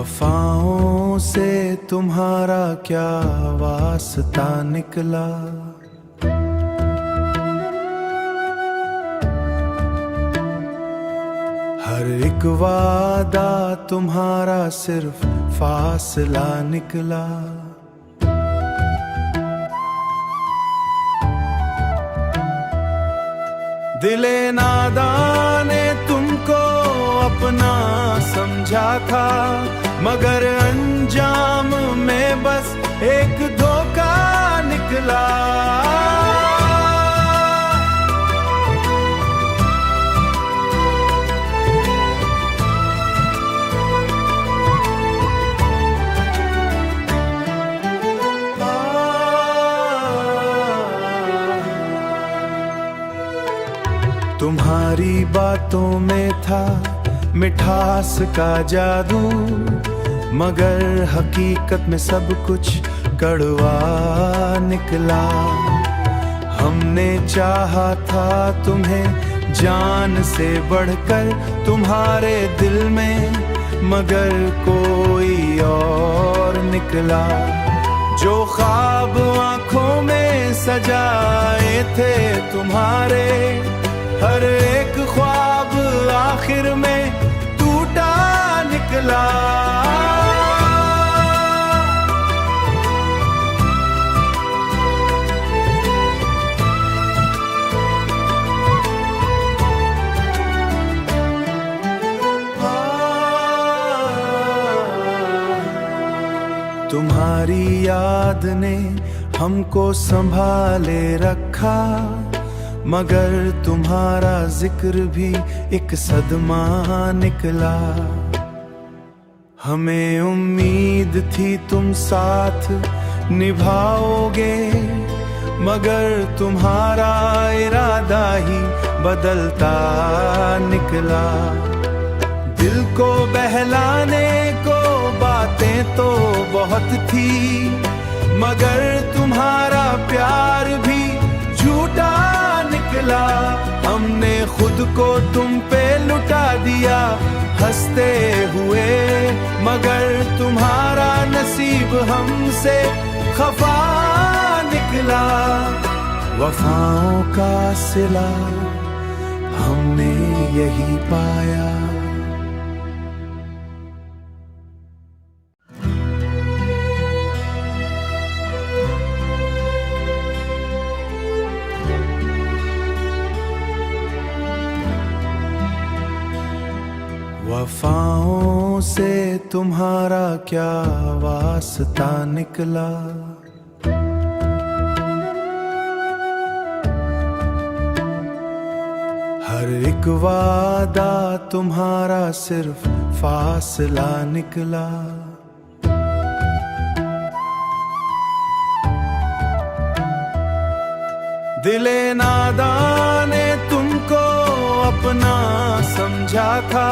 वफाओं से तुम्हारा क्या वास्ता निकला। हर एक वादा तुम्हारा सिर्फ फासला निकला। दिले नादान ने तुमको अपना समझा था, मगर अंजाम में बस एक धोखा निकला। तुम्हारी बातों में था मिठास का जादू, मगर हकीकत में सब कुछ कड़वा निकला। हमने चाहा था तुम्हें जान से बढ़कर तुम्हारे दिल में, मगर कोई और निकला। जो ख्वाब आंखों में सजाए थे तुम्हारे, हर एक ख्वाब आखिर में टूटा निकला। तुम्हारी याद ने हमको संभाले रखा, मगर तुम्हारा जिक्र भी एक सदमा निकला। हमें उम्मीद थी तुम साथ निभाओगे, मगर तुम्हारा इरादा ही बदलता निकला। दिल को बहलाने को बातें तो बहुत थी, मगर तुम्हारा प्यार भी झूठा निकला। हमने खुद को तुम पे लुटा दिया हंसते हुए, मगर तुम्हारा नसीब हमसे खफा निकला। वफाओं का सिला हमने यही पाया। वफाओं से तुम्हारा क्या वास्ता निकला। हर एक वादा तुम्हारा सिर्फ फासला निकला। दिले नादान ने तुमको अपना समझा था,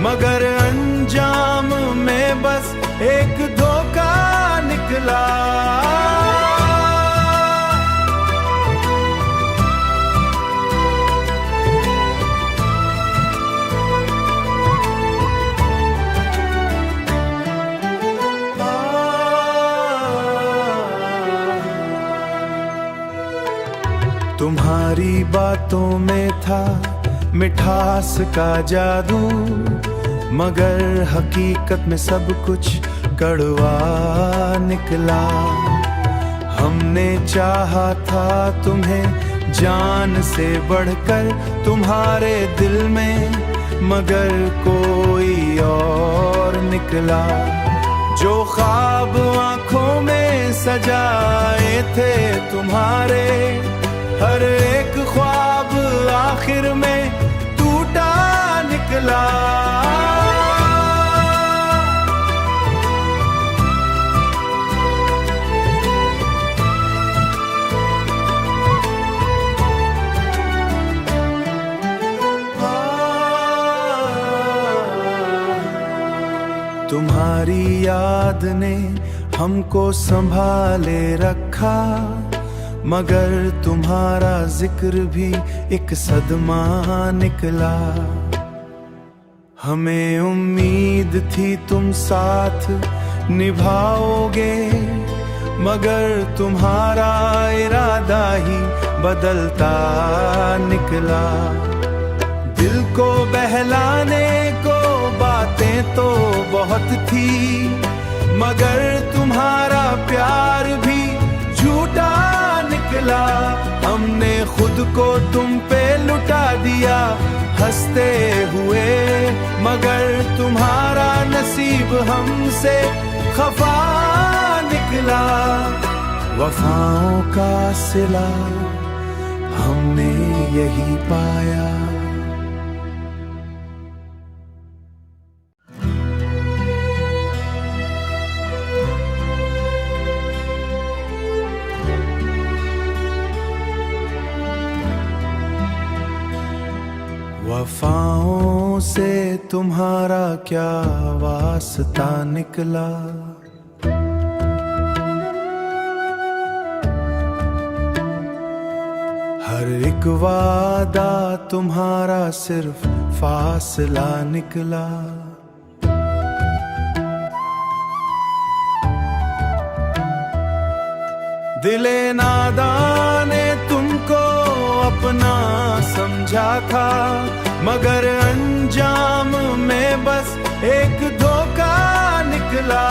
मगर अंजाम में बस एक धोखा निकला। तुम्हारी बातों में था मिठास का जादू, मगर हकीकत में सब कुछ कड़वा निकला। हमने चाहा था तुम्हें जान से बढ़कर तुम्हारे दिल में, मगर कोई और निकला। जो ख्वाब आंखों में सजाए थे तुम्हारे, हर एक ख्वाब आखिर में टूटा निकला। तुम्हारी याद ने हमको संभाले रखा, मगर तुम्हारा जिक्र भी एक सदमा निकला। हमें उम्मीद थी तुम साथ निभाओगे, मगर तुम्हारा इरादा ही बदलता निकला। दिल को बहलाने को बातें तो बहुत थी, मगर तुम्हारा प्यार भी झूठा निकला। हमने खुद को तुम पे लुटा दिया हंसते हुए, मगर तुम्हारा नसीब हमसे खफा निकला। वफाओं का सिला हमने यही पाया। वफाओं से तुम्हारा क्या वास्ता निकला। हर एक वादा तुम्हारा सिर्फ फासला निकला। दिले नादान ने तुमको अपना समझा था, मगर अंजाम में बस एक धोखा निकला।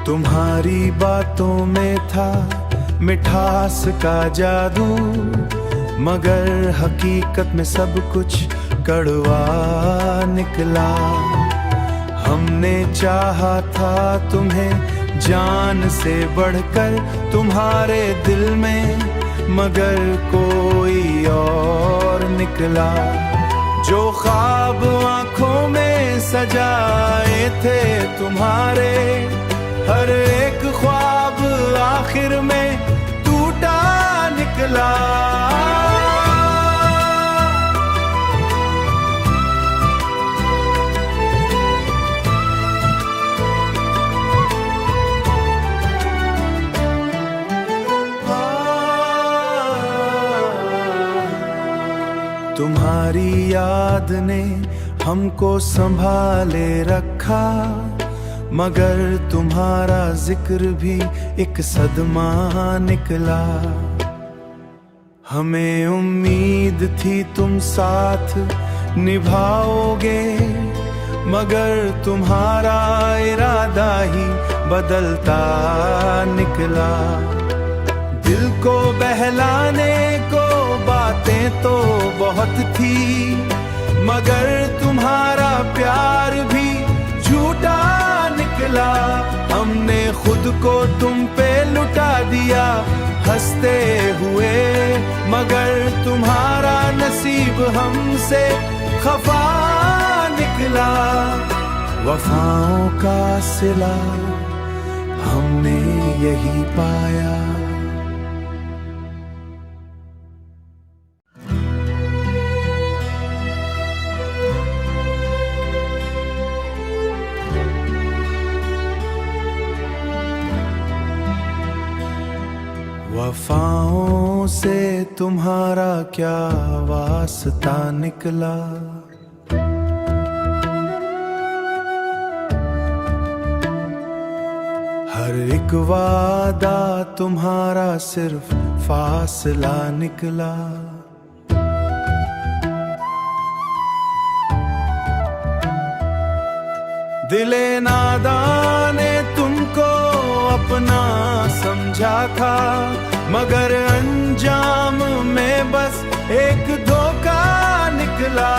तुम्हारी बातों में था मिठास का जादू, मगर हकीकत में सब कुछ कड़वा निकला। हमने चाहा था तुम्हें जान से बढ़कर तुम्हारे दिल में, मगर कोई और निकला। जो ख्वाब आंखों में सजाए थे तुम्हारे, हर एक ख्वाब आखिर में टूटा निकला। तुम्हारी याद ने हमको संभाले रखा, मगर तुम्हारा जिक्र भी एक सदमा निकला। हमें उम्मीद थी तुम साथ निभाओगे, मगर तुम्हारा इरादा ही बदलता निकला। दिल को बहलाने को बातें तो बहुत थी, मगर तुम्हारा प्यार भी झूठा निकला। हमने खुद को तुम पे लुटा दिया हंसते हुए, मगर तुम्हारा नसीब हमसे खफा निकला। वफाओं का सिला हमने यही पाया। वफाओं से तुम्हारा क्या वास्ता निकला। हर एक वादा तुम्हारा सिर्फ फासला निकला। दिले नादान ने तुमको अपना समझा था, मगर अंजाम में बस एक धोखा निकला।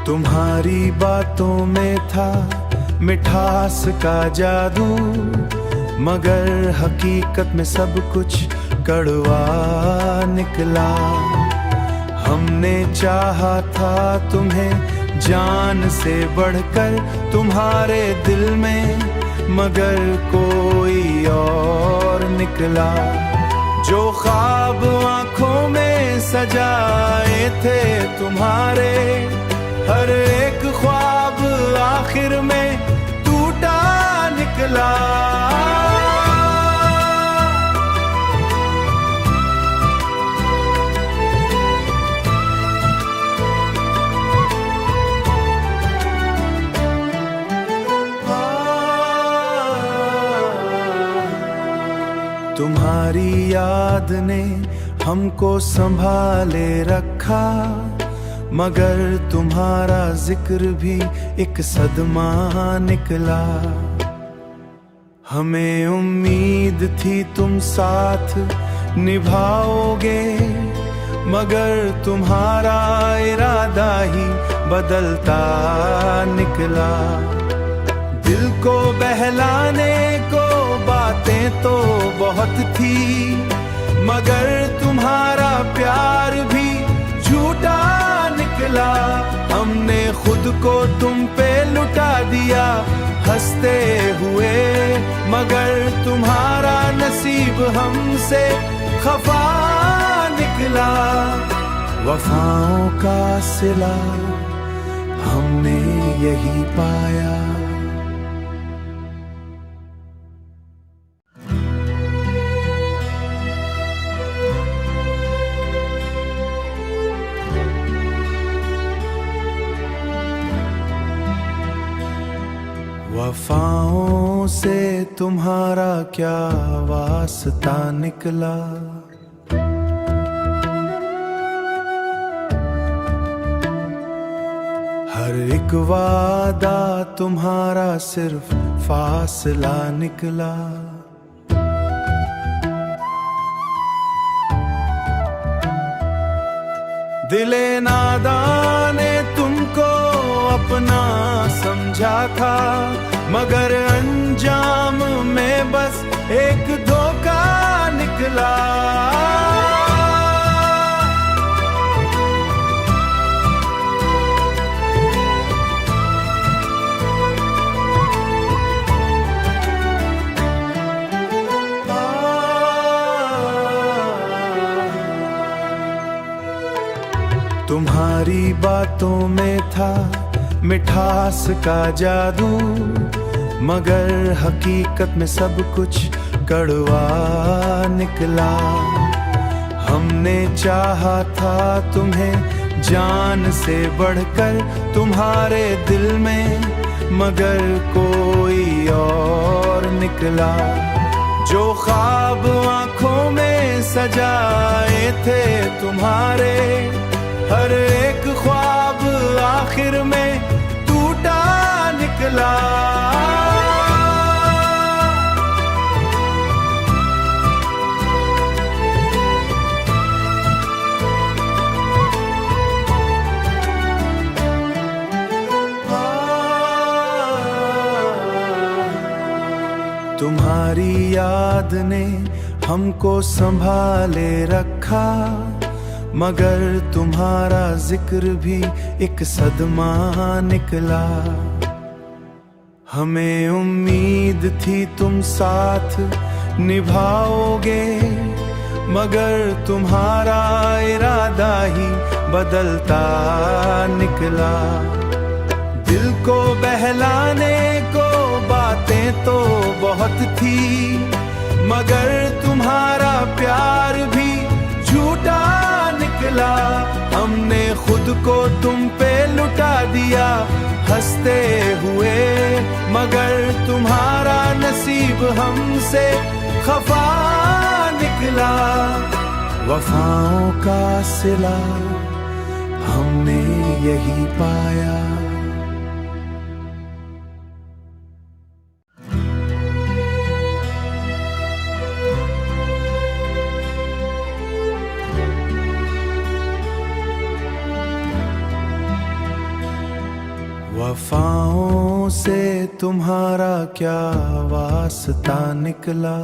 तुम्हारी बातों में था मिठास का जादू, मगर हकीकत में सब कुछ कड़वा निकला। हमने चाहा था तुम्हें जान से बढ़कर तुम्हारे दिल में, मगर कोई और निकला। जो ख्वाब आंखों में सजाए थे तुम्हारे, हर एक ख्वाब आखिर में टूटा निकला। तुम्हारी याद ने हमको संभाले रखा, मगर तुम्हारा जिक्र भी एक सदमा निकला। हमें उम्मीद थी तुम साथ निभाओगे, मगर तुम्हारा इरादा ही बदलता निकला। दिल को बहलाने को बातें तो बहुत थी, मगर तुम्हारा प्यार भी झूठा निकला। हमने खुद को तुम पे लुटा दिया हंसते हुए, मगर तुम्हारा नसीब हमसे खफा निकला। वफाओं का सिला हमने यही पाया। वफाओं से तुम्हारा क्या वास्ता निकला। हर एक वादा तुम्हारा सिर्फ फासला निकला। दिले नादान ने तुमको अपना समझा था, मगर अंजाम में बस एक धोखा निकला। तुम्हारी बातों में था मिठास का जादू, मगर हकीकत में सब कुछ कड़वा निकला। हमने चाहा था तुम्हें जान से बढ़कर तुम्हारे दिल में, मगर कोई और निकला। जो ख्वाब आंखों में सजाए थे तुम्हारे, हर एक ख्वाब आखिर में टूटा निकला। तुम्हारी याद ने हमको संभाले रखा, मगर तुम्हारा जिक्र भी एक सदमा निकला। हमें उम्मीद थी तुम साथ निभाओगे, मगर तुम्हारा इरादा ही बदलता निकला। दिल को बहलाने को बातें तो बहुत थी, मगर तुम्हारा प्यार भी झूठा निकला। हमने खुद को तुम पे लुटा दिया हंसते हुए, मगर तुम्हारा नसीब हमसे खफा निकला। वफाओं का सिला हमने यही पाया। वफाओं से तुम्हारा क्या वास्ता निकला।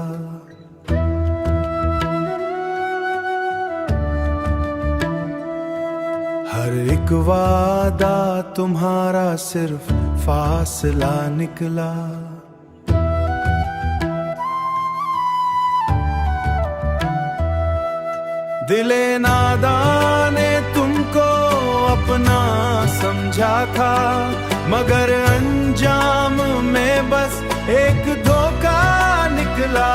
हर एक वादा तुम्हारा सिर्फ फासला निकला। दिले नादान ने तुमको अपना समझा था, मगर अंजाम में बस एक धोखा निकला।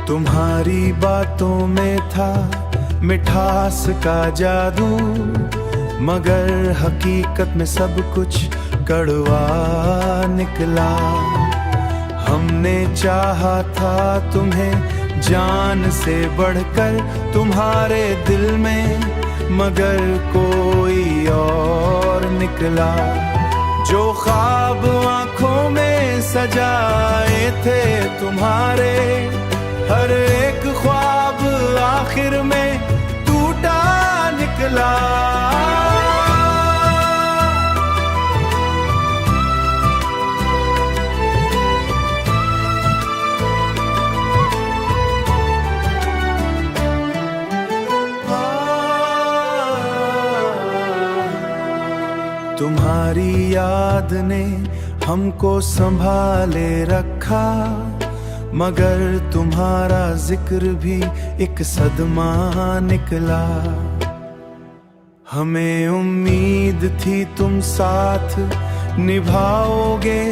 तुम्हारी बातों में था मिठास का जादू, मगर हकीकत में सब कुछ कड़वा निकला। हमने चाहा था तुम्हें जान से बढ़कर तुम्हारे दिल में, मगर कोई और निकला। जो ख्वाब आंखों में सजाए थे तुम्हारे, हर एक ख्वाब आखिर में टूटा निकला। तुम्हारी याद ने हमको संभाले रखा, मगर तुम्हारा जिक्र भी एक सदमा निकला। हमें उम्मीद थी तुम साथ निभाओगे,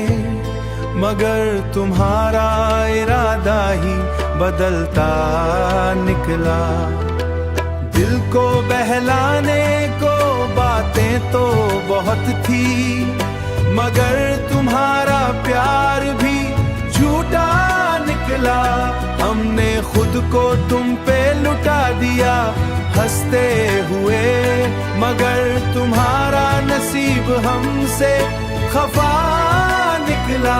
मगर तुम्हारा इरादा ही बदलता निकला। दिल को बहलाने को बातें तो बहुत थी, मगर तुम्हारा प्यार भी झूठा निकला। हमने खुद को तुम पे लुटा दिया हंसते हुए, मगर तुम्हारा नसीब हमसे खफा निकला।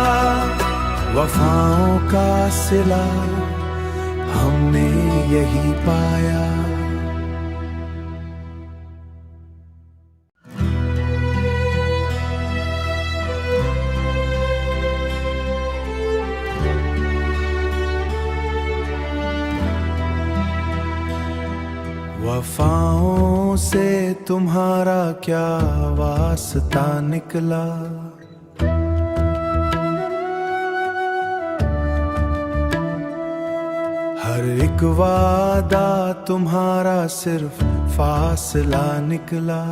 वफाओं का सिला हमने यही पाया। वफाओं से तुम्हारा क्या वास्ता निकला। हर एक वादा तुम्हारा सिर्फ फासला निकला।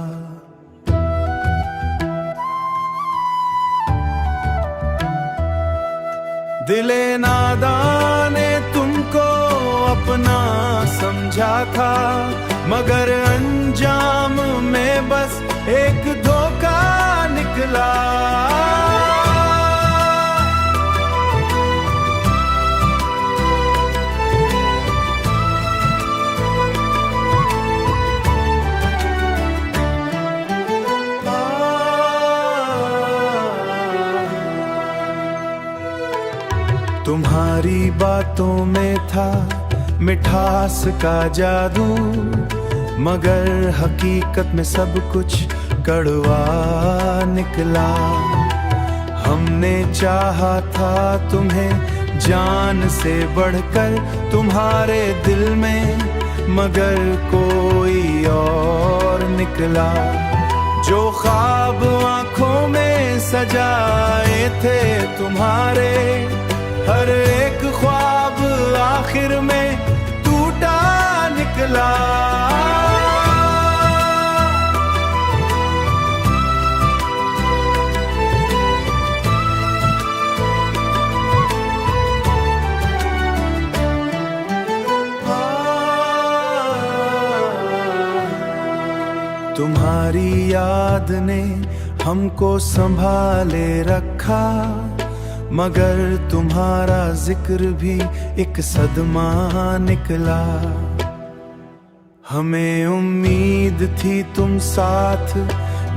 दिले नादान ने तुमको अपना समझा था, मगर अंजाम में बस एक धोखा निकला। तुम्हारी बातों में था मिठास का जादू, मगर हकीकत में सब कुछ कड़वा निकला। हमने चाहा था तुम्हें जान से बढ़कर तुम्हारे दिल में, मगर कोई और निकला। जो ख्वाब आंखों में सजाए थे तुम्हारे, हर एक ख्वाब आखिर में टूटा निकला। तुम्हारी याद ने हमको संभाले रखा, मगर तुम्हारा जिक्र भी एक सदमा निकला। हमें उम्मीद थी तुम साथ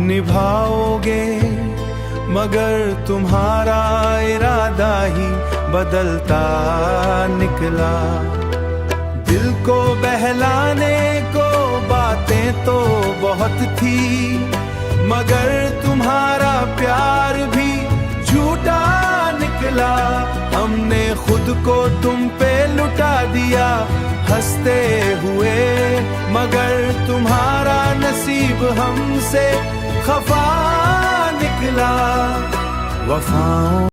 निभाओगे, मगर तुम्हारा इरादा ही बदलता निकला। दिल को बहलाने को बातें तो बहुत थी, मगर तुम्हारा प्यार भी झूठा निकला। हमने खुद को तुम पे लुटा दिया हंसते हुए, मगर तुम्हारा नसीब हमसे खफा निकला। वफाओं